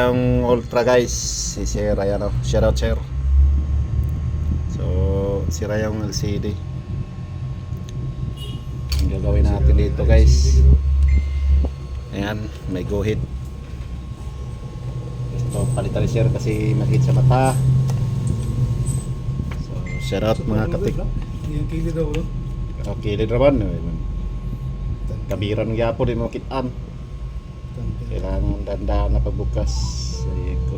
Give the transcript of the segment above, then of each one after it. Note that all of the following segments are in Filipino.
yung Ultra guys, si Sir, ayan o, shout out Sir. So sira yung LCD. Ang gagawin natin dito guys, ayan, may guhit. So palitan ni Sir kasi makit sa mata. So shout out mga katik. Yung kilid daw bro. Okay, lidraban. Kabiran ng yapo din mo kitaan. Kailangan dandaan na pagbukas. Ayan ko.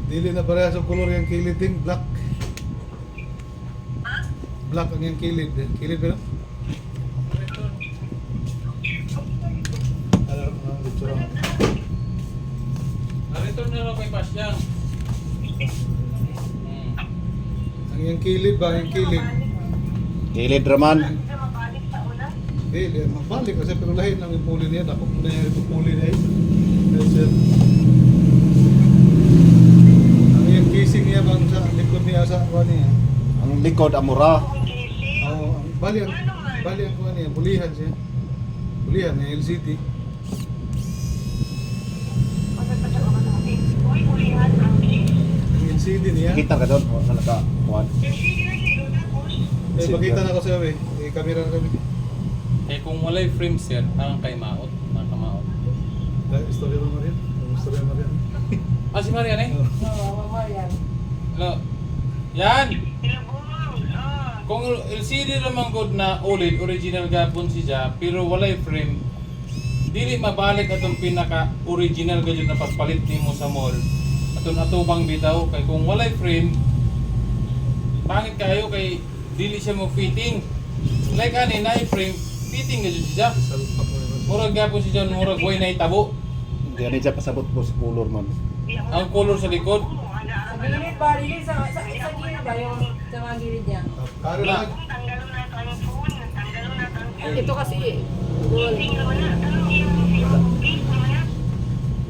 Dili na parehas ang color yung kilid din, black. Black ang yung kilid. Kilid ba? Alam mo, dito lang. Return na lang kay Pasyang. Ang yung kilid ba? Yung kilid. Kilid raman. Dili, mabalik kasi pero lahin ang ipuli niya. Ako na yung ipuli niya. Ang yung casing niya bang sa likod niya sa kuha niya. Ang likod amura. Oo, bali ang kuha niya. Bulihan siya. Bulihan niya, LCD. Ang LCD niya. Kita ka doon. Wala naka kuhan. Pakita na ko sa'yo eh. Kamera na kami. Eh kung walay frame sir, parang kay Maot, nakamaot. Dahil istorya mo rin. Istorya mo rin. Ah, si Marian eh? Oo, Marian. Hello. Yan! Kung LCD naman good na OLED, original gapon siya, pero walay frame, dili mabalik atong pinaka-original gadyo na pagpalit nimo sa mall. Atong atubang bitaw, kay kung walay frame, pangit kayo kay dili siya mo fitting. Like ani na frame, fitting gadyo siya. Murag gapon siya, murag way na itabo. Hindi ano siya pasabot po sa color man. Ang color sa likod. Sa gilid ba? Gilid sa gilid ba yung sa mga gilid niya? Karo lang. Ito kasi gold.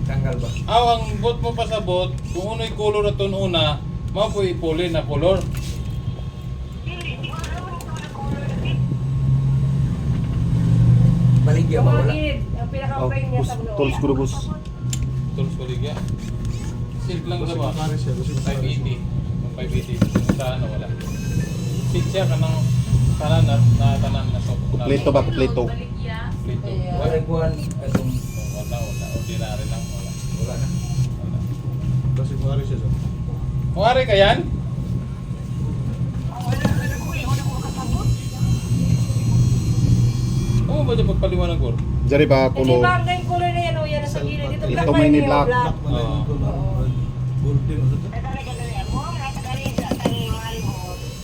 Tanggal ba? Aw, ang bot mo pasabot, kung uno'y color aton una, mao po ipuli na color. Baligya Yung ba mga wala? gilid, ang Oh, pinaka-frame niya bus, sa loob. tools guru bus. Tools ko ligya. Silk lang Kasi ba? makari siya. Kasi makari siya. 580. Yung 580. Sa ano wala. Silk siya kanang tanan na tanan na soft. Kumpleto ba? Kumpleto. Kumpleto. Ayan. Wala kuhan atong Wala. Ordinary lang. Wala. wala na. Wala. Kasi makari siya. Kuwari ka yan? Oo ba dyan pagpaliwanag ko? Jari ba Hindi kulo? ba ang color na yan o yan sa gilid? Ito Ito black may pa ni yun, black. black. Black man lang yung color. Gold din.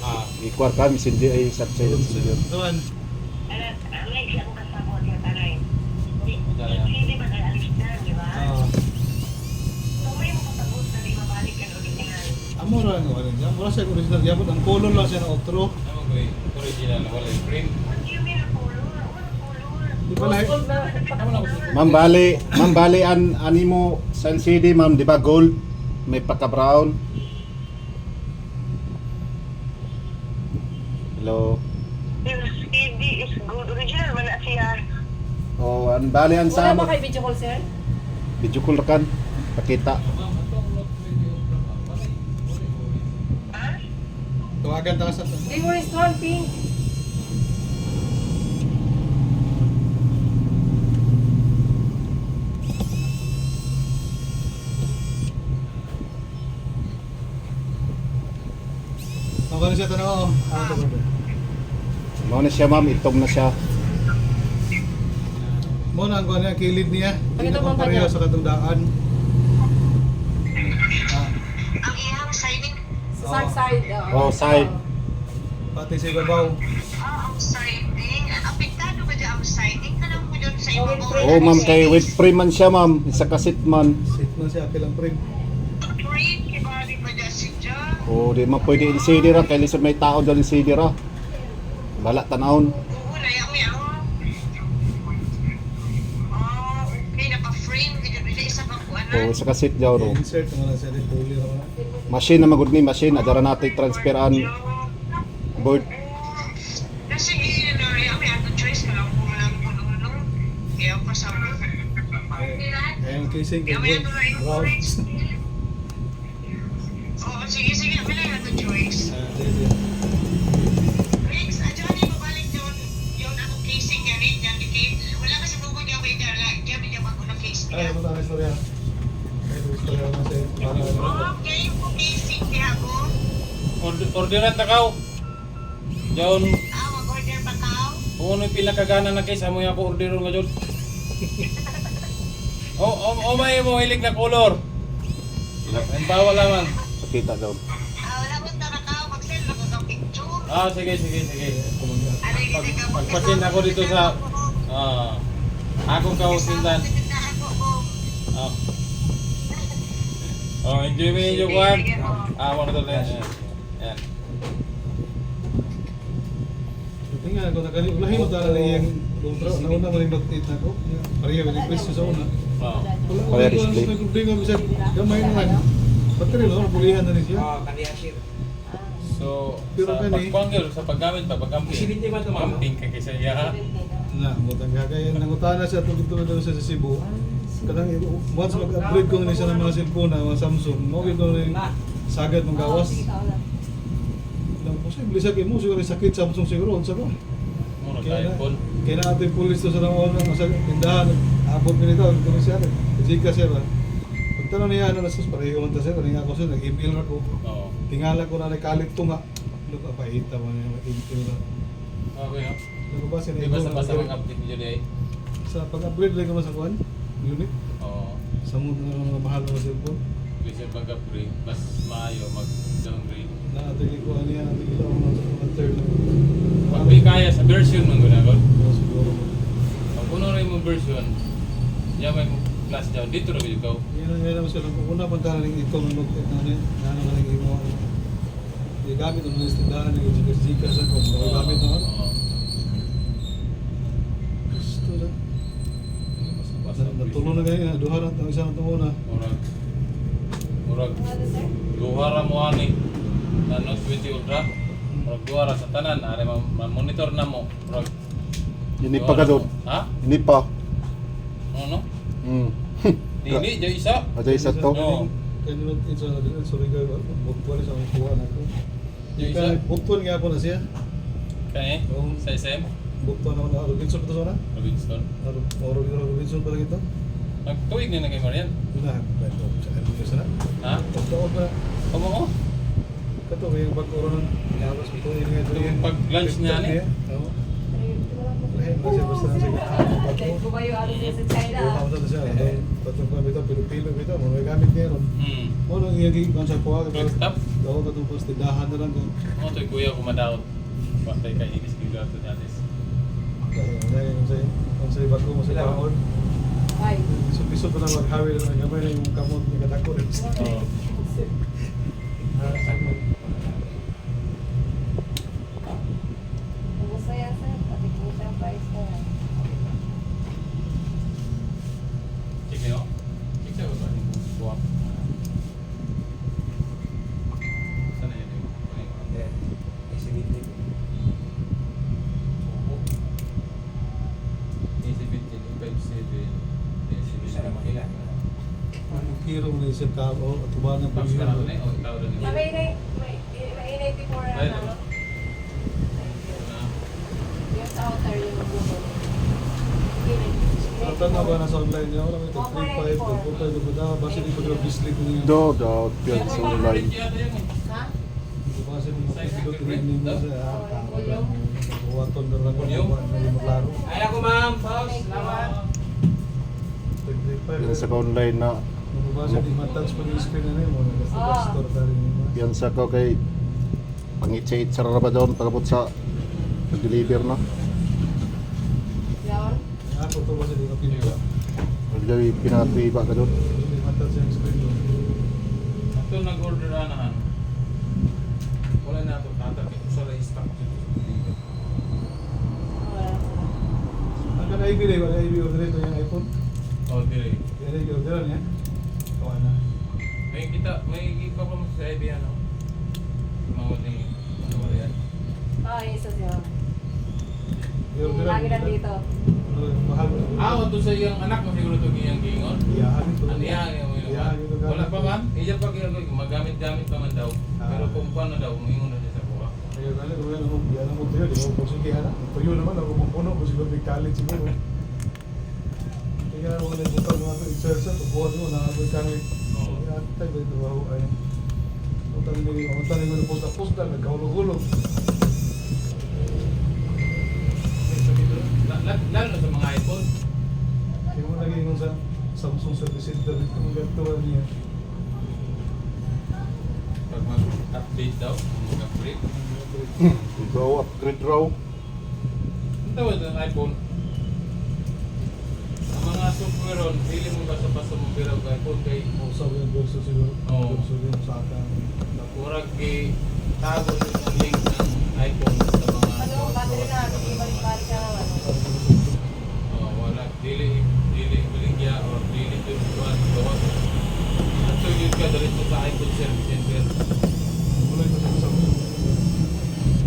Ah. Ikuar ka, misindi ay sa sa'yo. Doon. Amo ra nga ano niya. Mura siya original gyapon. Ang color lang siya na outro. Ano ko original wala yung frame. Di ba lahi? Gold na. Ano lang ko Ma'am bali an animo sa LCD ma'am, di ba gold? May pagka brown. Hello. LCD is good. Original wala siya. Oh, an bali an Wala sa ba kay video call, sir? video call kan pakita. Tawagan ta sa Favorite one, pink. Ako na siya tanong. Mao na siya ma'am, itong na siya. Mo na ang kuha niya kilid niya. Hindi Pakita na mo pareho kanya. sa katundaan. Ang iyang signing. Sa side. Oh, side. Pati sa ibabaw. Ang siding. Apektado ba dyan ang siding? Tanong mo dyan sa Oh, ibabaw. Oh ma'am, kay with frame man siya ma'am, isa kasit man. Sit man siya kilang frame. Free, kibali ba dyan si John? Oh, di man pwede LCD ra kay lisod may tao dal LCD ra. Bala tanawon. Oo, layang-yang. Oh, okay. Naka-frame. Hindi isa pa kuha na. Oh, isa kasit daw ro. Insert mo na siya dito. Uli ra na. Machine na magud ni machine, adara natin transferan board. Kasi yun, may atong choice ka lang kung walang punong. Kaya pasabot. Kaya yung casing kay Gamay Gold. ito na yung Wow. choice. Oo, sige, sige. Wala na ito choice. Sige. Rex, adyo na yung babalik yun. Yun akong casing niya rin. Wala kasi bukod niya may dala. Diyan may diyan ako ng case Ay, niya. ito na istorya. Ito istorya na sa Okay, yung casing niya ako. Orderan ta kaw. John, Mag-order pa kao. kung ano yung pinakagana na case, amoy ako orderon nga John. May mo hilig na color. Ang bawal lamang. Pakita daw. Wala mo na kao. Mag-send ako ng picture. Sige. Ano yung hindi ka Pagpasin ako dito sa akong kausindan. Enjoy mo yung kwan. Wala to lang. Yan. Tingnan ko na kanina. Ulahin mo tala na yung lutra. Nauna mo rin mag-eat na ko. Pariya, may question sa una. Wala Kaya ko display. may problema bisa gamay naman. Battery lang, napulihan na rin siya. So, Pero sa kani- pagpanggil, sa paggamit, pag-camping ka kaysa iya. Na, butang kaya nangutana siya tugid-tugid daw siya sa Cebu. Kadang once mag-upgrade ko na siya ng mga cellphone na mga Samsung, mo gid ko rin sagad ng gawas. Lang posible sa kay mo siguro sakit Samsung siguro unsa ko. Muna Kaya na, iPhone. kaya na ating pulis to sa naon ng sa tindahan. Abot mi nito, ito siya. Jika siya ba. Pagtanong niya ano na sus pareho man ta siya, ning ako siya nag-email ra ko. Oo. Tingala ko na nakalit to nga. Look apa ita man yung email ra. Okay, no? Ano ba siya Di ba sa mag-update niyo di? sa pag-upgrade lang naman sa kuan, unit. Oo. Sa mga mga mahal na cellphone. Kasi pag-upgrade, mas maayo mag-downgrade. Na ating ko ano yan, ating ilaw mo sa mga third na. Pag may kaya sa version mo gunagod, Siguro. pag uno rin mo version, yan may class down, dito rin ikaw. Yan naman sila. Kung una pang talagang ito ng mag-fit na ano na lang imo. Gamit ang mga tindahan ng jika sa ko. Gamit naman. Oo. Gusto na. Basta Natulong na ganyan. Duha na ang isa na ito muna. Murag, duhara mo ani, na Note 20 Ultra. Murag duhara sa tanan, ari ma-monitor na mo. Murag, Ini pa ka daw. ha? Ini pa. Ano? Dili, dyan isa. Ada isa to. Oo. Kaya nung ito na din. Sorry ka. Buktuan sa mga kuha na ko. Dyan isa. Buktuan nga po na siya. Kaya, sa SM, Buktuan naman na. Robinson ito sana? Robinson. Robinson pala ito. Nagtuwig na kay Marian. Una. Ito. Sa Robinson sana. Ha? Pagkaon na. Como ko? Kato, may pagkaroon ng yawas ito. Yung pag-lunch niya, ni? Oo. Lahat na siya basta na siya. Kumayo ano siya sa China. Ako na siya. Patong pa bitaw, pilo-pilo bitaw. Mga gamit niya ron. Ano ang iyang konsep ko? Stop. Daw katong pas tindahan na lang ko. Ano to'y kuya kumadaot. Patay kay Inis Kilato Janis. Dahil kung sa'yo bago mo sa pangod. Ay. Isod-isod pa lang maghawil na gamay na yung kamot ni katako rin. Oo. Kumusta yan sir? Pati po siya price na yan. Sige no? Sige ba ba? Buwak. Sana yun yung Ang kiro mo na isip ka o at tuba ng paghihan. Mainay before ano. Yung sa outer yung bubon. Matan na ba na sa online niya? Wala mo ito. 3.5, 4.5, ba daw? Basta di pa daw bislit mo niya. Do daw yan sa online. Ha? Basta di mo pinag-training mo sa buwaton na lang kung maglaro. Ay ako ma'am, boss. Salamat. Yan sa online na. Basta di matouch pa yung screen na yun. Basta store ka rin yun. Yan sa ko kay pangit-sit sa raba doon pagabot sa pag-deliver na. Yan. Ako to basta di ka pinila. Pagdawi pinatuiba ka doon. Di matouch yung screen mo. Ito nag-order anahan. Wala na ito tatag. Sa stock. Ang ka na-ibig wala i-order ito yung iPhone. Oh, dire. Yan ay i-orderan niya. Kawa na. May ipa pa mo sa IB ano? Mamuling ano ba yan? Ah, isa siya. I-orderan Lagi na dito. Ano mahal. To sa iyang anak mo siguro ito iyang gingon. Iyahan ito. Ano yan? Iyahan ito. Wala pa man? Iya pa magamit-gamit pa man daw. Pero kung paano daw, umingon na siya sa buka. Kaya kali ko yan ang biyan mo tuyo, di ba po sige na. Tuyo naman ako mapuno ko siguro big college siguro. Kaya mo na butang mga exercise to buwan mo na ako kani. Ya tay ba ito ako ay. Utang ni ko posta nagkaulog-ulog. Lalo sa mga iPhone. Kaya mo lagi yung sa Samsung service center dito ng ganito niya. Pag mag-update daw, mag-upgrade. Go upgrade raw. Ang tawag ng iPhone. Ang mga software ron, pili mo basta-basta mong piraw ka iPhone kay Usap yung verso siguro. Oo. Verso yung sa akin. Kurag kay tago yung link ng iPhone sa mga Ano, battery na, ibalik-balik ka naman. wala. Dili biligya or dili turuan gawas. At yun ka dito sa iPhone service center. Mulai ko sa Samsung.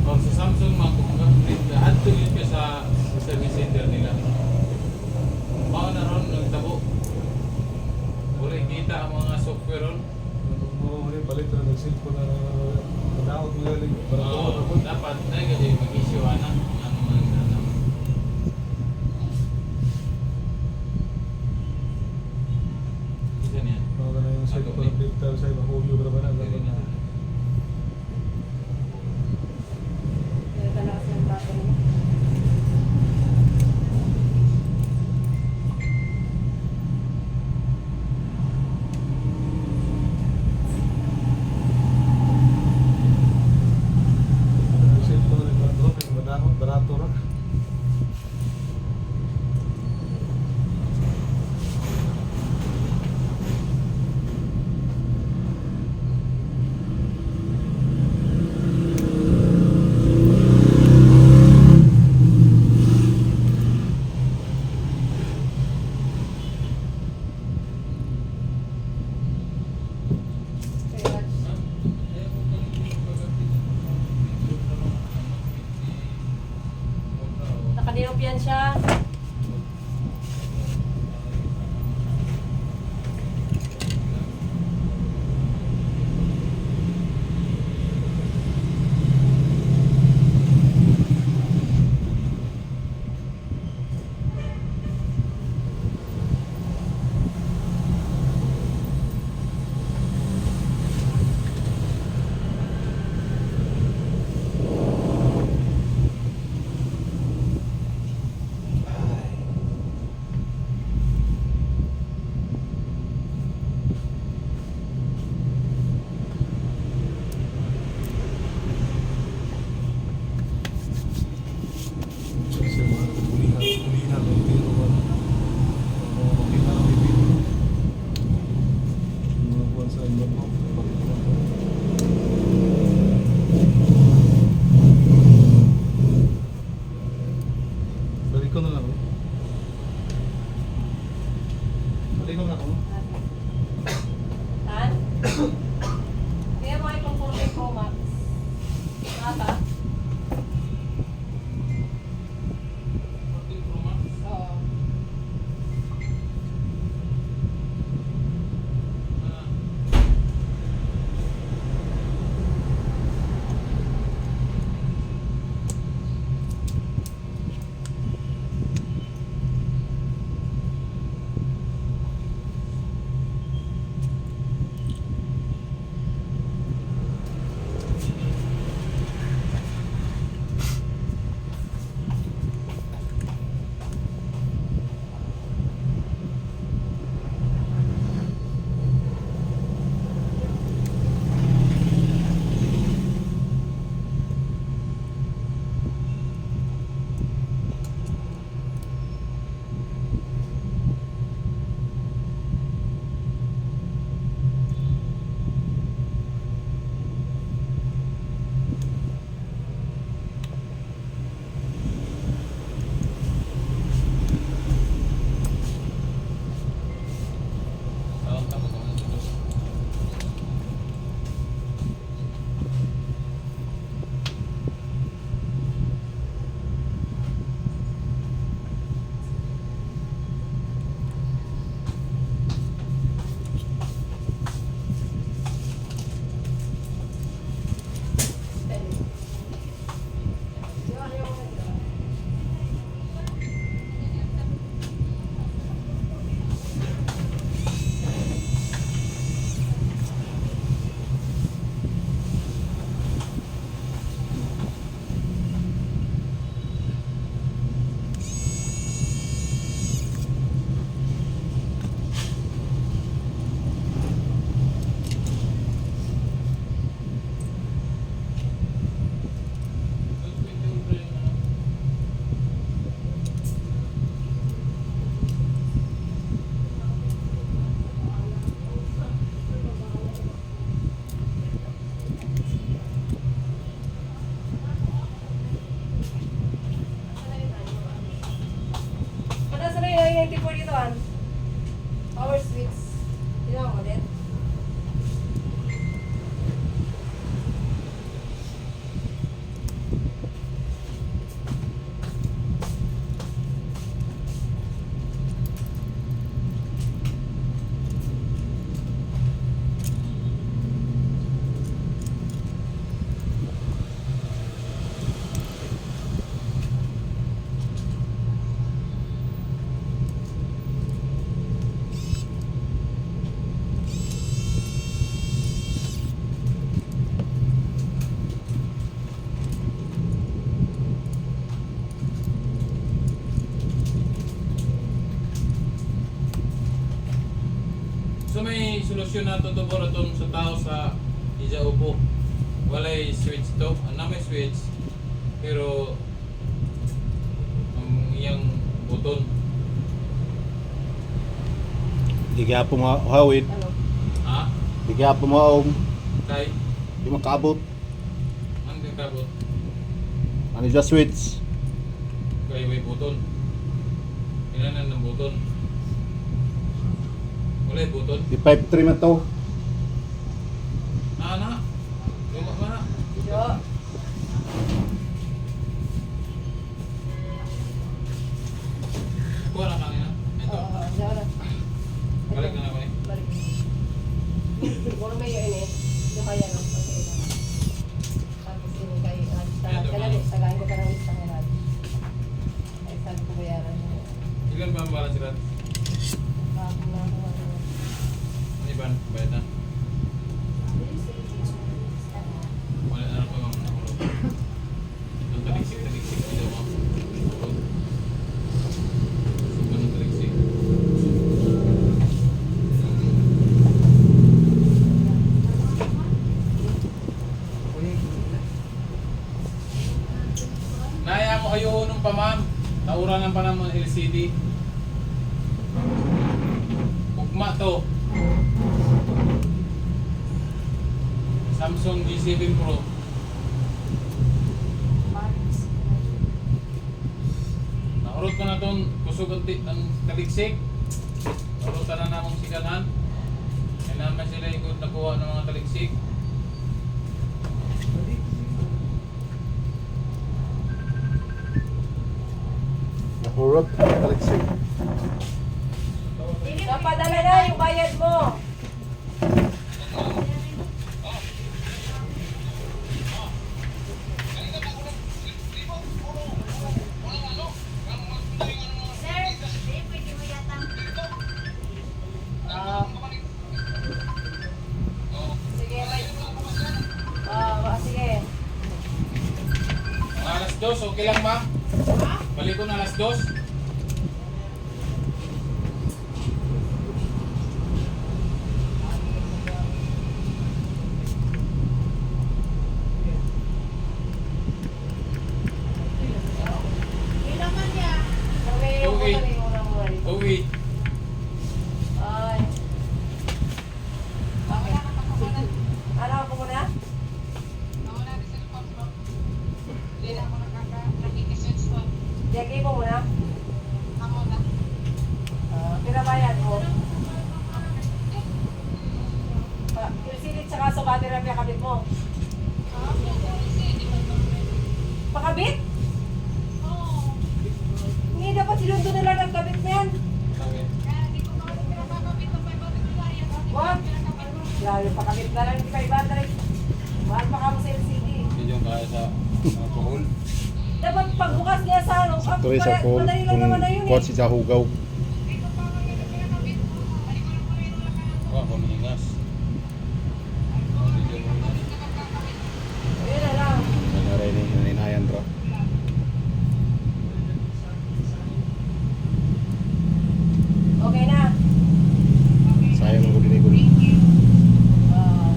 O sa Samsung mga kung-upgrade ka, at yun ka sa service center nila. Mao na ron nagtabo. Wala kita ang mga software ron. Oo, palit na nag-cellphone na daot mo galing. Dapat na kasi mag-issue na ano man ano. Isa niyan. Mga na yung cellphone update tayo sa ibang hulyo ka naman. Kaya talaga siyang battery. Cellphone na nagbago, barato ra. Kaya, nakadilop yan siya. Kasi mga ulihan ng tiro ba. Mga makita ng bibig. Mga buwan sa ibang mo. Balik ko na lang. Balik ko na ako. Han? Kaya mo iPhone 14 Pro Max. Ata? Oo. yan. Power switch. Tingnan mo din. So may solusyon na to raton sa tao sa Ija Upo. Walay switch to. Ano may switch? Pero ang iyang buton. Di kaya pumahawid. Ano? Ha? Di kaya pumaong. Kay? Di makabot. Ang kabot? Ano yung switch? Kay may buton. Inanan ng buton. Walay buton. Di 5-3 man to. Na. Luma ba na? Yo. Kuha na kanina. Ito. Oo, diyan na. Balik na ako eh. Balik. Kung may yun eh. Yung kaya lang. Tapos yun kay listahan ka na rin. Sagahin ko ka ng listahan na. Ay, sabi ko bayaran mo. Ilan ba ang balance rat? Bago na ako. Ano iban? Bayad na? Wala na pa mga nakulog. Itong taliksik dito mo. Suban ng taliksik. Naya mo kayo nung pa ma'am. Taura ng panahon ng LCD. Ugma to. Samsung G7 Pro. Naurot ko na itong kusog ang taliksik. Naurotan na namang siganan. Kailangan sila ikot nakuha ng mga taliksik. Nahurot. Taliksik. Napadala na yung bayad mo. Ah. Sige, may. Sige. Alas 2, okay lang ma'am? Balik ko na alas 2. Okay, yung Okay. una yung unang muna dito. Okay. Ay. Okay. Ano ako muna? Jackie mo muna? Pinabayad mo? Yung silit tsaka sa battery ang kabit mo? Pakabit? Hindi dapat sinundo nila ng kabit na yan. Okay. What? Grabe, pakabit na lang, hindi pa i-battery. Mahal pa ka mo sa LCD. Hindi yung kaya sa alcohol. Dapat pagbukas niya sa ano, Tuloy sa call. madali lang naman na yun Kung eh. si Jahugaw. Wah, pamihingas. Ayun na lang. Ano rin yung hinahinayan ro. Okay na. Sayang mo din ko. Ah,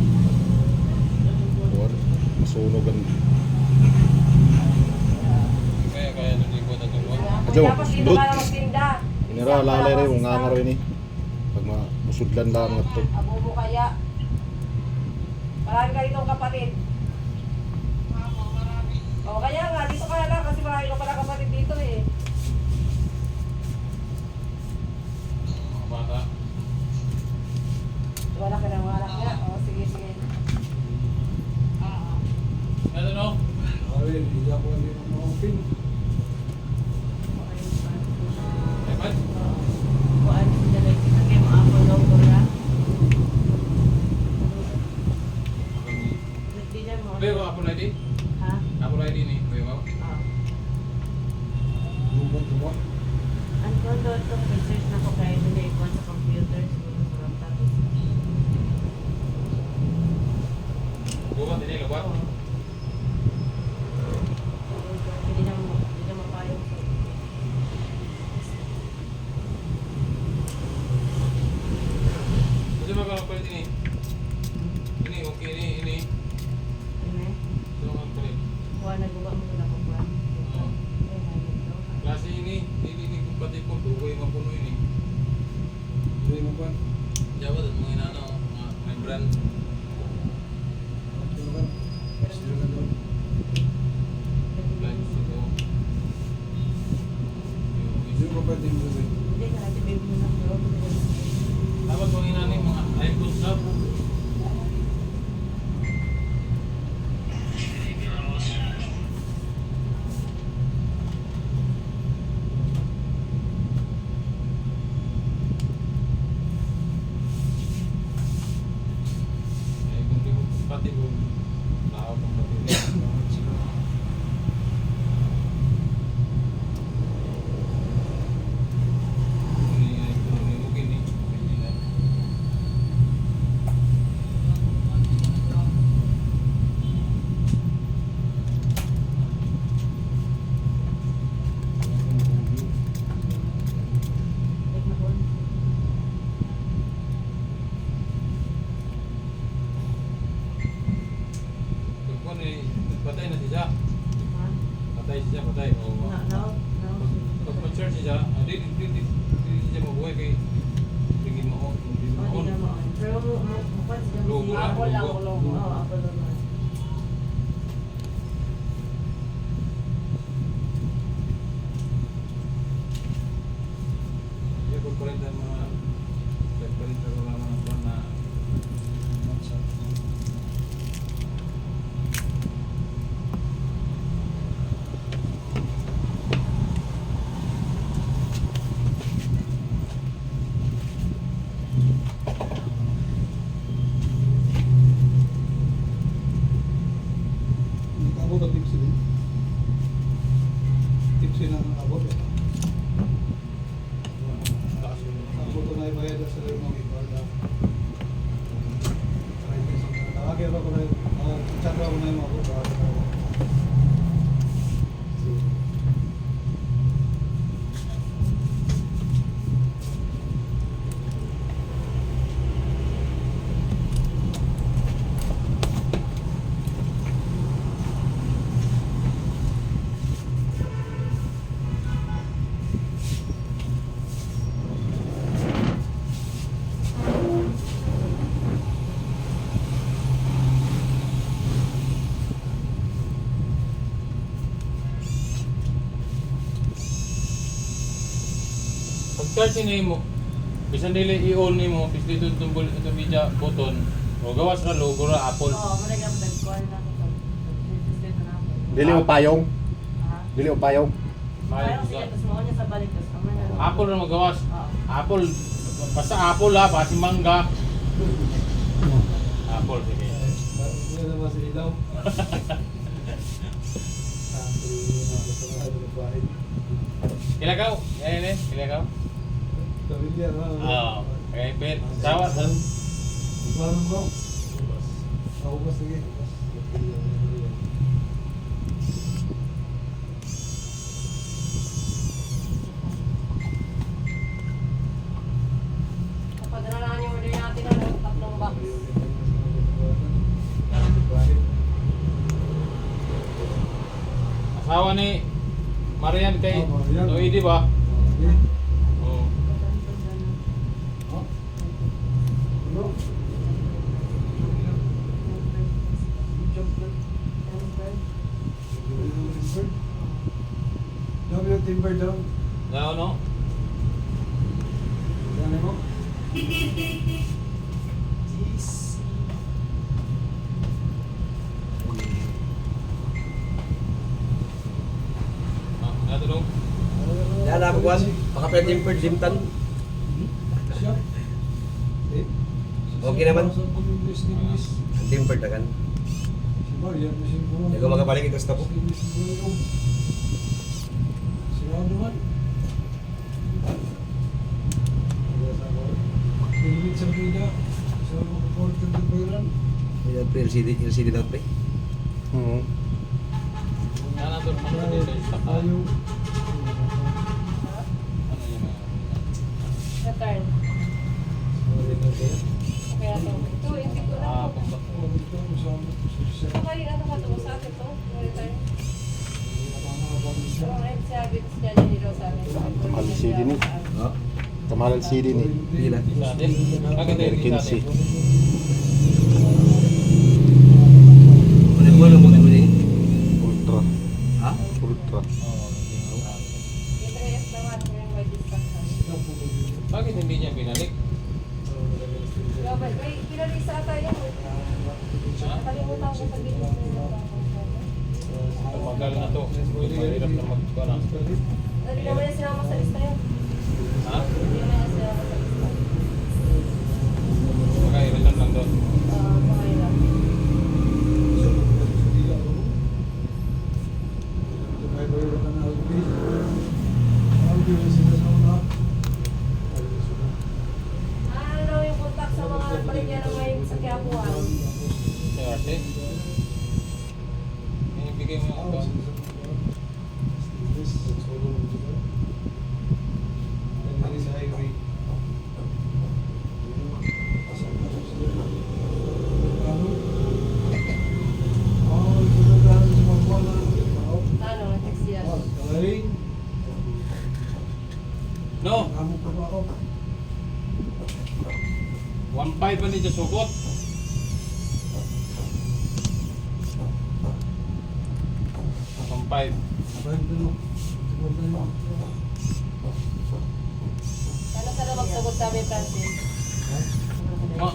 Masunog ang... Kaya nung likod na tuwa. Adyo, tapos dito brut. ka na magtinda. Inira, lalay rin. Kung nga rin eh. Pag masudlan lang mga to. Abo mo kaya. Marami ka ditong kapatid. O kaya nga, dito ka na lang kasi marami ka pala kapatid dito eh. Hindi mo pa. Jawa dan mga inano, mga brand. Ano ba? Sino ka doon? Like ito. Hindi mo pa din mo din. Dapat mga inano yung mga iPhone shop. Eh, kung di mo pati ko, tao kong pati. Patay na siya. Patay siya, patay. Pag ma-charge siya, di siya mabuhay kay tingin mo hindi mo Logo lang, Apple lang, logo. logo. Oo, apple lang. Iya, kung parintan mga parintan ko lang mga buwan na Abot at tipsy din. Tipsy na ang abot eh. taas yung Abot ko na ibayad sa rin mga ibaga. Tawagin ako na yung chat ako na yung abot. pag-charge nimo, bisan dili i-on nimo, bis dito tumbol ito media button, o gawas na logo ra Apple. Oo, marag ang nag-call na ako. Dili mo payong. Ha? Dili mo payong. Parang sige, tapos mo niya sa balik, tapos kamay na. Apple na magawas. Oo. Apple, basta Apple ha, basta mangga. Apple, sige. Hindi naman si Ilaw. Kilagaw, yan eh, kilagaw. Pamilya na. Oo, kaya pet, sawat. Parang mo. Ako ba sige? Kapag nalaman yung order natin, ano, tatlong box. Asawa ni Marian kay Oh, Marian. Noe, di ba? Okay. Oo. Oh. Ano? Dami yung timber down. Now, no? Dami mo? Nato dong. Yan ako kuwan, pakapetin per Jimtan. Siya? Eh? Okay naman. English. Timper tagan. Si Marian, si Marian. Hindi ko makabalik ito sa tapo. Sigurado man. Pilit sa bida. Sa mga portrait ng bayaran. Yan pre LCD daw pre. Yan nato ano dito yung stock. Ayaw. Ano yun? Return. Okay na to. Ito, hindi ko na. Ah, kung Oh, ito, masama. Siya. Okay, ano ka to? Sa akin to? Return. Nakakabang siya. Ang red service dyan, hindi daw sa amin. LCD ni. Ha? Kamal LCD ni. Pila. Sa atin. Bakit tayo sa atin? 15. Ano mo lang mo din? Ultra. Ha? Ultra. Yung 3S naman, yung may discount. Bakit hindi niya binalik? Grabe, may pinalisa ata yun. Nakalimutan ko sa bilis na yun. Tumagal na to. Mahirap na magkuha. Hindi naman niya sinama sa lista yun. Ha? Hindi naman niya sinama sa lista. Magka-return lang doon. Mahirap. Ano daw yung contact sa mga paligyan ng may sa Quiapuan? Sa RC? Ibigay mo yung account. Ano, nag-text siya. No! 1.5 ba niya sugot? Ano sana magsagot sabi, Francis? Ma,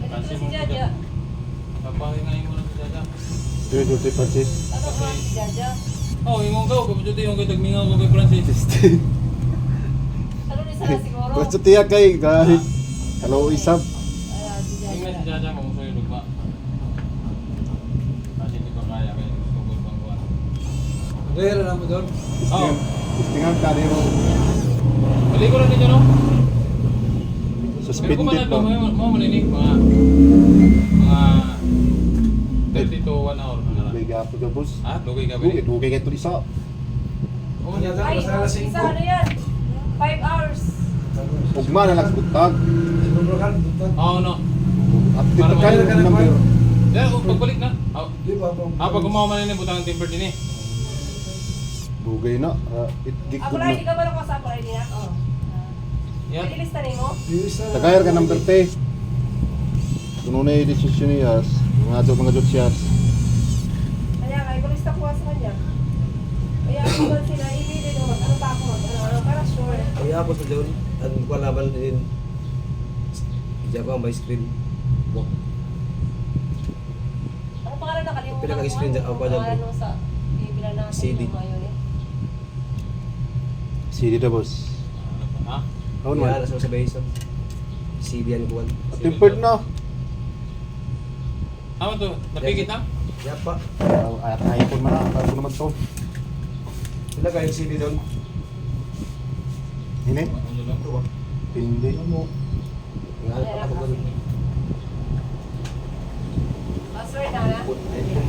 Ito si Jaja. papahingayin mo na si Jaja. Duty Francis. Ano ba si Jaja? Oh, yung gaw, kapag yung kay Tagmingaw ko kay Francis. Ano ni sana siguro? Basta tiyak kay kahit hello isab. Si Tingnan si Jaja. Jaja kung gusto yung lugma. Kasi hindi pa kaya kayo sugod pang buwan. Rera na mo doon. Oh, Tingnan ka rin mo. baligo lang ninyo no? Pero Suspended kumanan to, ba? mo maninig mga 30 to 1 hour. May gapo ka boss. Ha? Lugay ka ba? Dugay, dugay ka ito isa. Oo, Ay, niya. Ay, isa ano yan? 5 hours. Ugma na lang sa butag. Oo, no. At dito kayo Para ng number. Dahil kung pagbalik na. Pag gumawa man na butang ng timber din eh. Dugay na. Itdik Ako ko lang, hindi na. ka ba lang sa ako ID na? Oo. Yan. Ililista rin mo? Tagayar ka number 10. Kuno na yung desisyon niya. Mga jud siya. Kaya nga, ibalista ko sa kanya. Kaya ako ba sila, ibili naman. Ano pa ako ano, para sure. Kaya ako sa John, ang kalaban din. Diyan ko ang may screen. Walk. Ano pangalan nakalimutan Pila ko? kang screen dyan? Ako dyan, Pangalan nung sa bibilan natin CD. yung ngayon eh. CD na boss. Ha? Kaon Kaya man. nasa sa basin. CD yan kuwan. Tempered na. Ano to? Napigit na? Yapa. At iPhone man na. Bago naman to. Pila kayo CD doon? Ini? Ano lang? Hindi. Nga, ako ba doon? Password na na?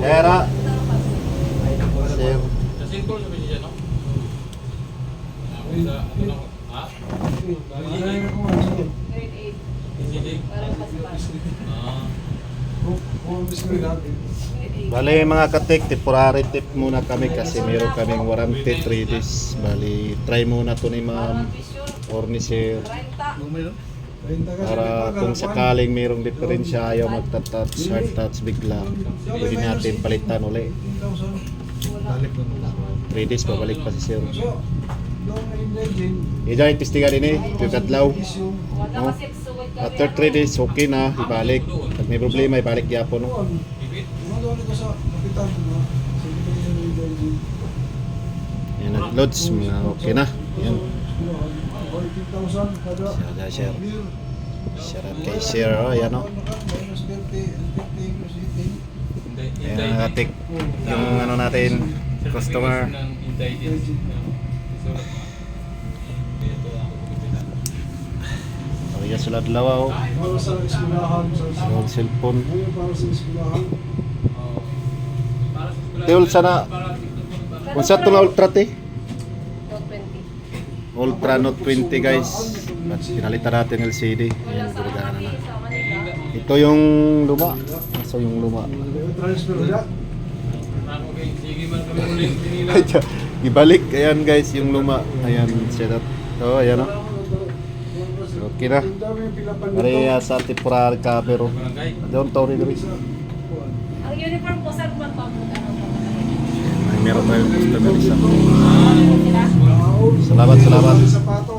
Era. Ito ang password. Ay, ako ba Sir. Sa cellphone sabi siya, no? Ano? Ha? Grade 8. PCD? Parang pass. Ah. Grade 8. Bali mga katik, temporary tip muna kami kasi meron kaming warranty 3 days. Bali, try muna to ni ma'am or ni sir 30. para kung sakaling mayroong diferensya ayaw magta-touch, hard touch bigla, pwede natin palitan uli. Balik na mo. 3 days pabalik pa si sir. Ija ipistiga din eh, kadlaw. Wala No? kasi sugod kami. After 3 days okay na, ibalik. Pag may problema, ibalik yapon. No? Bibit? Yan na, loads, mga okay na. Yan. Share. Shout out kay Sir, oh, yan o. Hindi. Ayan ang katik, yung ano natin, customer. Kaya sulat lawaw, Para sa eskwelahan, yung cellphone. para sa eskwelahan. Teol sana, kung sa ito na ultra te? Note 20. Ultra Note 20 guys. At pinalitan natin LCD. Wala Ayan, sa gurigana na. sa Manila. Ito yung luma. Ito yung luma. Transfer ulit. Sige man kami ulit. Ibalik. Ayan guys, yung luma. Ayan, set up. Oh, ayan o. Okay na. Maria sa temporary cover. Barangay. Doon taon rin rin. Ang uniform po, saan man pa po? Meron tayo customer isa. Sila? Salamat. Sapato.